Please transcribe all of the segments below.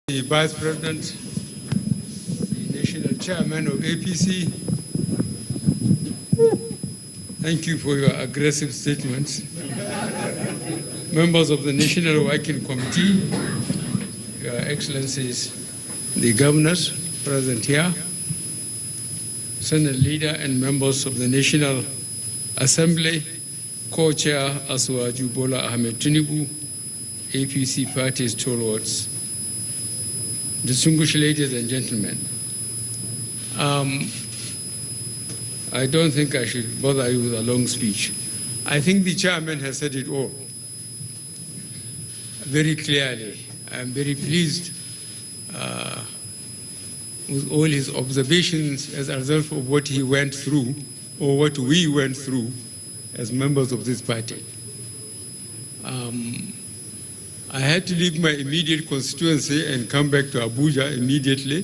The Vice President, the National Chairman of APC, thank you for your aggressive statements. Members of the National Working Committee, Your Excellencies, the governors present here, Senate Leader and members of the National Assembly, Co-Chair Asuwaju Bola Ahmed Tinubu, APC Party stalwarts. Distinguished ladies and gentlemen, I don't think I should bother you with a long speech. I think the chairman has said it all very clearly. I'm very pleased with all his observations as a result of what he went through or what we went through as members of this party. I had to leave my immediate constituency and come back to Abuja immediately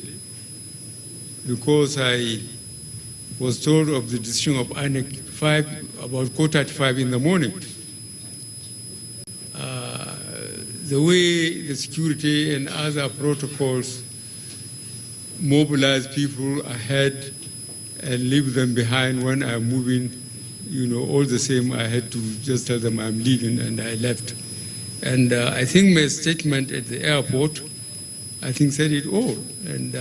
because I was told of the decision of INEC about 4:35 in the morning. The way the security and other protocols mobilize people ahead and leave them behind when I'm moving, all the same, I had to just tell them I'm leaving, and I left. And I think my statement at the airport, said it all. And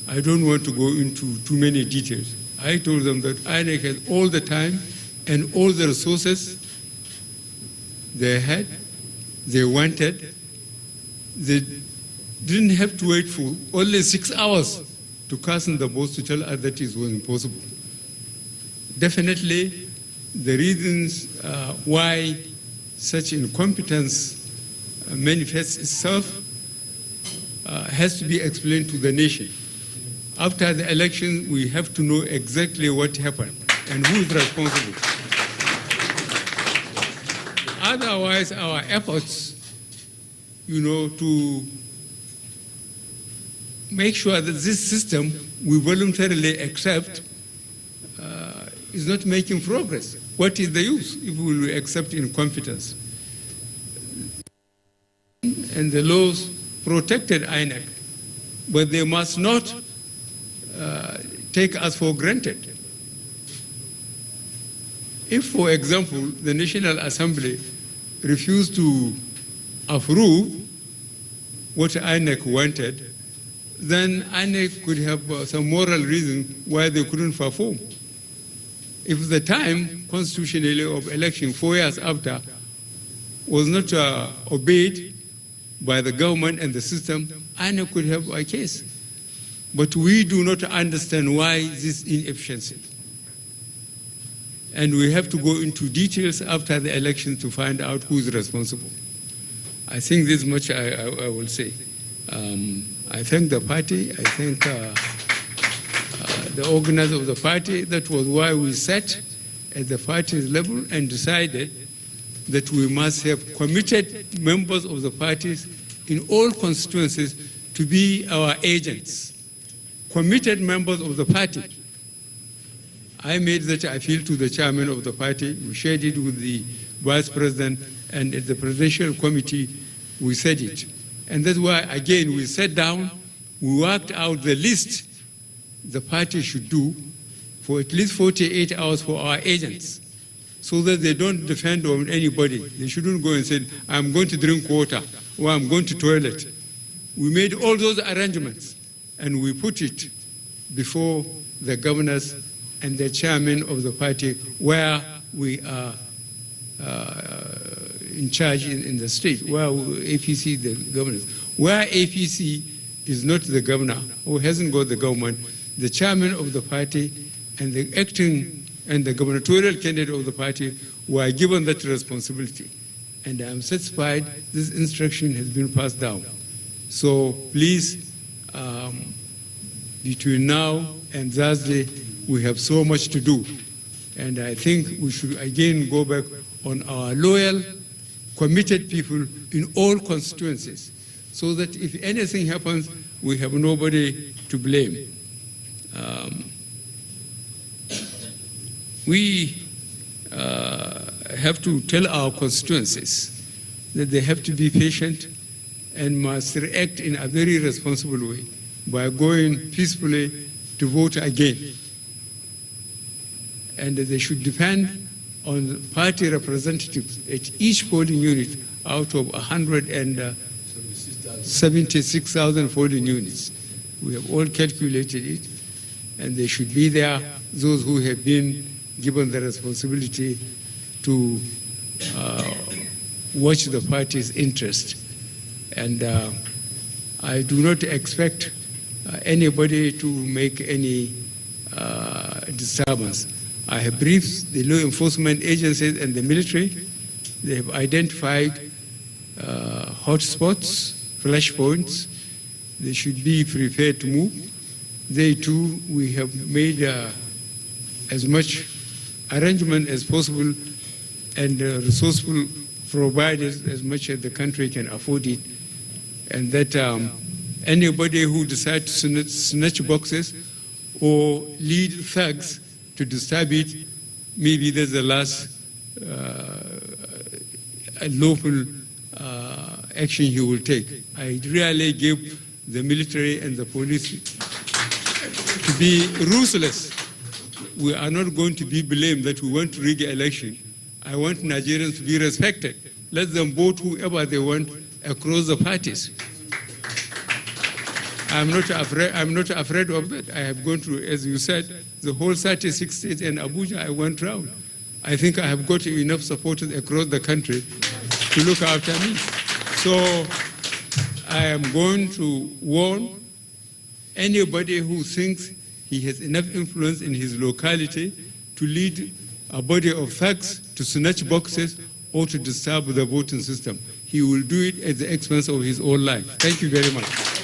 I don't want to go into too many details. I told them that INEC had all the time and all the resources they had, they wanted. They didn't have to wait for only 6 hours to cast in the votes to tell us that it was impossible. Definitely, the reasons why such incompetence manifests itself has to be explained to the nation. After the election, we have to know exactly what happened and who is responsible. Otherwise, our efforts, to make sure that this system we voluntarily accept is not making progress. What is the use if we will accept incompetence? And the laws protected INEC, but they must not take us for granted. If, for example, the National Assembly refused to approve what INEC wanted, then INEC could have some moral reason why they couldn't perform. If the time constitutionally of election 4 years after was not obeyed by the government and the system, INEC could have a case. But we do not understand why this inefficiency. And we have to go into details after the election to find out who is responsible. I think this much I will say. I thank the party. I thank the organizers of the party. That was why we sat at the party's level and decided that we must have committed members of the parties in all constituencies to be our agents, committed members of the party. I made that appeal to the chairman of the party. We shared it with the vice president, and at the presidential committee, we said it. And that's why, again, we sat down, we worked out the list the party should do for at least 48 hours for our agents, so that they don't depend on anybody. They shouldn't go and say, I'm going to drink water, or I'm going to toilet. We made all those arrangements, and we put it before the governors and the chairman of the party, where we are in charge in the state, where APC, the governors. Where APC is not the governor, or hasn't got the government, the chairman of the party and the acting and the gubernatorial candidate of the party were given that responsibility. And I'm satisfied this instruction has been passed down. So please, between now and Thursday, we have so much to do. And I think we should again go back on our loyal, committed people in all constituencies, so that if anything happens, we have nobody to blame. We have to tell our constituencies that they have to be patient and must react in a very responsible way by going peacefully to vote again. And they should depend on party representatives at each polling unit out of 176,000 polling units. We have all calculated it, and they should be there, those who have been given the responsibility to watch the party's interest. And I do not expect anybody to make any disturbance. I have briefed the law enforcement agencies and the military. They have identified hotspots, flashpoints. They should be prepared to move. They too, we have made as much arrangement as possible and resourceful provided as much as the country can afford it. And that anybody who decides to snatch boxes or lead thugs to disturb it, maybe that's the last lawful action he will take. I really give the military and the police to be ruthless. We are not going to be blamed that we want to rig the election. I want Nigerians to be respected. Let them vote whoever they want across the parties. I'm not afraid of that. I have gone through, as you said, the whole 36 states and Abuja. I went round. I think I have got enough supporters across the country to look after me. So I am going to warn anybody who thinks he has enough influence in his locality to lead a body of thugs to snatch boxes or to disturb the voting system. He will do it at the expense of his own life. Thank you very much.